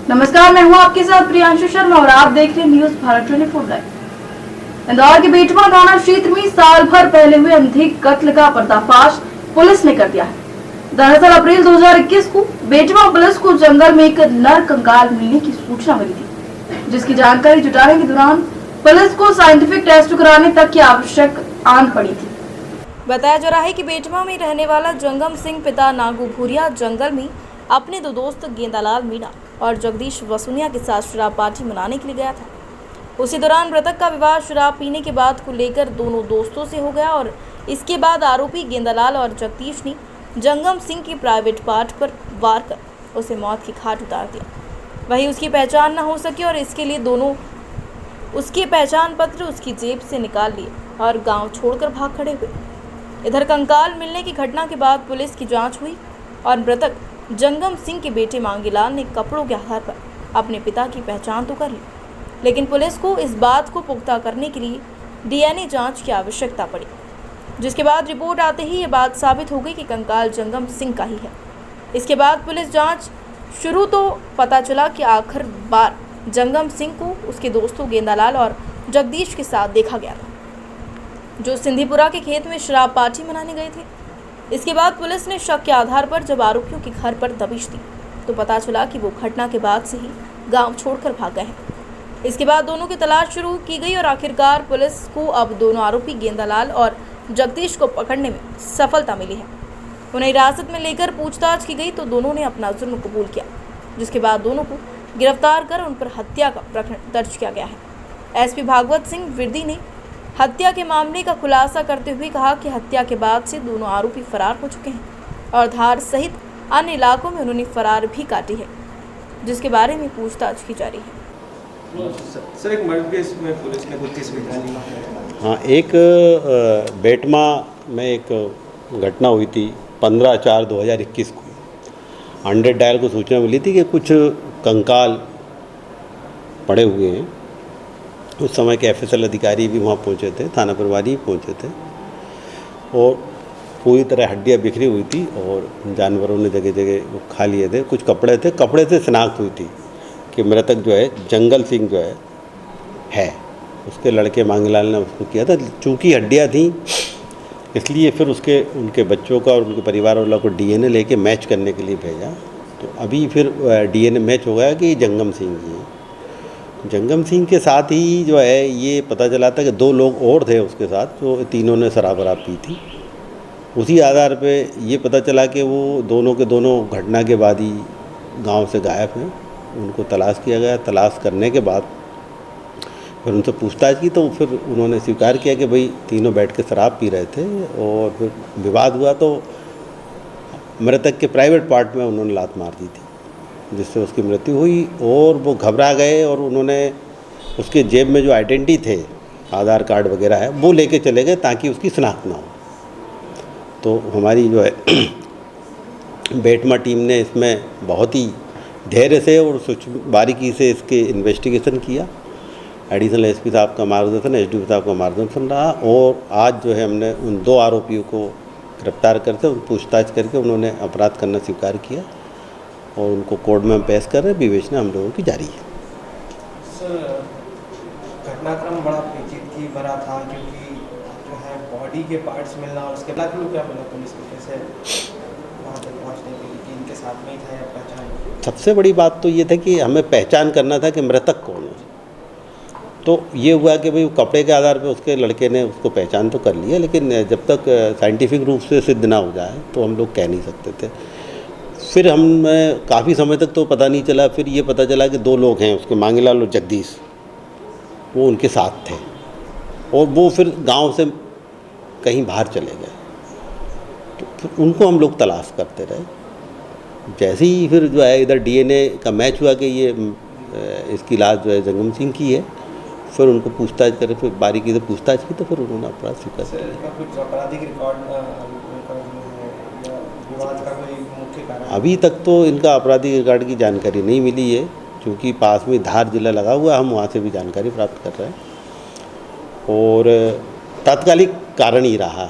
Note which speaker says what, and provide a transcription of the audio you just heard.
Speaker 1: नमस्कार, मैं हूं आपके साथ प्रियांशु शर्मा और आप देख रहे हैं न्यूज भारत 24 लाइव। इंदौर के बेटवा थाना क्षेत्र में साल भर पहले हुए अंधिक कत्ल का पर्दाफाश पुलिस ने कर दिया है। दरअसल अप्रैल 2021 को बेटवा पुलिस को जंगल में एक नर कंकाल मिलने की सूचना मिली थी, जिसकी जानकारी जुटाने के दौरान पुलिस को साइंटिफिक टेस्ट कराने तक की आवश्यक आन पड़ी थी। बताया जा रहा है कि बेटवा में रहने वाला जंगम सिंह पिता नागू भूरिया जंगल में अपने दो दोस्त गेंदालाल मीणा और जगदीश वसुनिया के साथ शराब पार्टी मनाने के लिए गया था। उसी दौरान मृतक का विवाह शराब पीने के बाद को लेकर दोनों दोस्तों से हो गया और इसके बाद आरोपी गेंदालाल और जगदीश ने जंगम सिंह की प्राइवेट पार्ट पर वार कर उसे मौत की घाट उतार दिया। वहीं उसकी पहचान न हो सकी और इसके लिए दोनों उसके पहचान पत्र उसकी जेब से निकाल लिए और गांव छोड़कर भाग खड़े हुए। इधर कंकाल मिलने की घटना के बाद पुलिस की जांच हुई और मृतक जंगम सिंह के बेटे मांगीलाल ने कपड़ों के आधार पर अपने पिता की पहचान तो कर ली, लेकिन पुलिस को इस बात को पुख्ता करने के लिए डीएनए जांच की आवश्यकता पड़ी, जिसके बाद रिपोर्ट आते ही ये बात साबित हो गई कि कंकाल जंगम सिंह का ही है। इसके बाद पुलिस जांच शुरू तो पता चला कि आखिर बार जंगम सिंह को उसके दोस्तों गेंदालाल और जगदीश के साथ देखा गया था, जो सिंधीपुरा के खेत में शराब पार्टी मनाने गए थे। इसके बाद पुलिस ने शक के आधार पर जब आरोपियों के घर पर दबिश दी तो पता चला कि वो घटना के बाद से ही गांव छोड़कर भाग गए हैं। इसके बाद दोनों की तलाश शुरू की गई और आखिरकार पुलिस को अब दोनों आरोपी गेंदालाल और जगदीश को पकड़ने में सफलता मिली है। उन्हें हिरासत में लेकर पूछताछ की गई तो दोनों ने अपना जुर्म कबूल किया, जिसके बाद दोनों को गिरफ्तार कर उन पर हत्या का प्रकरण दर्ज किया गया है। एसपी भागवत सिंह विर्दी ने हत्या के मामले का खुलासा करते हुए कहा कि हत्या के बाद से दोनों आरोपी फरार हो चुके हैं और धार सहित अन्य इलाकों में उन्होंने फरार भी काटी है, जिसके बारे में पूछताछ की जा रही है।
Speaker 2: सर, एक मर्डर केस में पुलिस ने कुछ निकाली।
Speaker 3: हाँ, एक बेटमा में एक घटना हुई थी 15/4/2021 को। 100 डायल को सूचना मिली थी कि कुछ कंकाल पड़े हुए हैं। उस समय के एफएसएल अधिकारी भी वहाँ पहुँचे थे, थाना प्रभारी पहुँचे थे और पूरी तरह हड्डियाँ बिखरी हुई थी और जानवरों ने जगह जगह खा लिए थे। कुछ कपड़े से शिनाख्त हुई थी कि मृतक जो है जंगल सिंह जो है उसके लड़के मांगीलाल ने उसको किया था। चूँकि हड्डियाँ थी इसलिए फिर उनके बच्चों का और उनके परिवार वालों को डीएनए लेके मैच करने के लिए भेजा। तो अभी फिर डीएनए मैच हो गया कि जंगम सिंह ही है। जंगम सिंह के साथ ही जो है ये पता चला था कि 2 लोग और थे उसके साथ, जो तीनों ने शराब पी थी। उसी आधार पे ये पता चला कि वो दोनों के दोनों घटना के बाद ही गांव से गायब हैं। उनको तलाश किया गया। तलाश करने के बाद फिर उनसे पूछताछ की तो फिर उन्होंने स्वीकार किया कि भाई तीनों बैठ के शराब पी रहे थे और फिर विवाद हुआ तो मृतक के प्राइवेट पार्ट में उन्होंने लात मार दी थी, जिससे उसकी मृत्यु हुई। और वो घबरा गए और उन्होंने उसके जेब में जो आइडेंटिटी थे, आधार कार्ड वगैरह है, वो लेके चले गए ताकि उसकी शनाख्त ना हो। तो हमारी जो है बेटमा टीम ने इसमें बहुत ही धैर्य से और बारीकी से इसके इन्वेस्टिगेशन किया। एडिशनल एसपी साहब का मार्गदर्शन, एसडीओ साहब का मार्गदर्शन रहा और आज जो है हमने उन 2 आरोपियों को गिरफ्तार करके पूछताछ करके उन्होंने अपराध करना स्वीकार किया और उनको कोर्ट में हम पेश कर रहे हैं। विवेचना हम लोगों की जारी है।
Speaker 2: सर, घटनाक्रम बड़ा पेचीदगी भरा था क्योंकि जो है बॉडी के पार्ट्स मिलना और उसके बाद क्या मिला पुलिस को, कैसे वहाँ तक पहुँचने के लिए कि इनके साथ में ही था या पहचान?
Speaker 3: सबसे बड़ी बात तो ये था कि हमें पहचान करना था कि मृतक कौन है। तो ये हुआ कि भाई कपड़े के आधार पर उसके लड़के ने उसको पहचान तो कर लिया, लेकिन जब तक साइंटिफिक रूप से सिद्ध ना हो जाए तो हम लोग कह नहीं सकते थे। फिर हमें काफ़ी समय तक तो पता नहीं चला। फिर ये पता चला कि 2 लोग हैं उसके, मांगीलाल और जगदीश, वो उनके साथ थे और वो फिर गांव से कहीं बाहर चले गए। तो फिर उनको हम लोग तलाश करते रहे। जैसे ही फिर जो है इधर डीएनए का मैच हुआ कि ये इसकी लाश जो है जंगम सिंह की है, फिर उनको पूछताछ करें, फिर बारीकी से पूछताछ की तो फिर उन्होंने अपराध स्वीकार किया। अभी तक तो इनका आपराधिक रिकॉर्ड की जानकारी नहीं मिली है, क्योंकि पास में धार जिला लगा हुआ है। हम वहाँ से भी जानकारी प्राप्त कर रहे हैं और तात्कालिक कारण ही रहा।